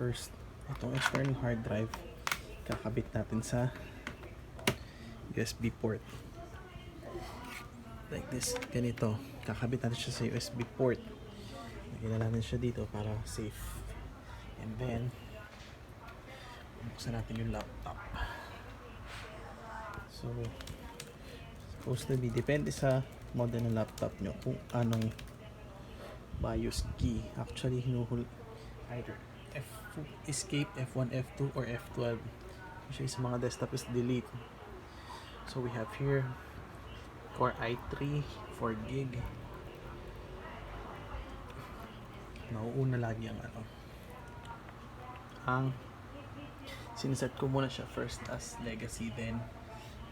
first, itong external hard drive kakabit natin sa USB port like this, ganito. Kakabit natin siya sa USB port, lagyan natin siya dito para safe, and then buksan natin yung laptop. So supposed to be, depende sa model ng laptop nyo kung anong BIOS key. Actually either escape, F1, F2 or F12. Usually sa mga desktop is delete. So we have here Core i3 4GB. Nauuna lagi ang siniset ko muna siya first as legacy, then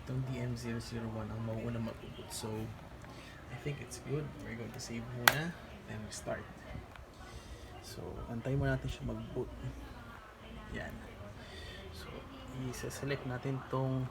itong DM001 ang mauuna mag-boot. So I think it's good. We're going to save muna, then we start. So antayin muna natin siya mag-boot. Yan. So i-select natin tong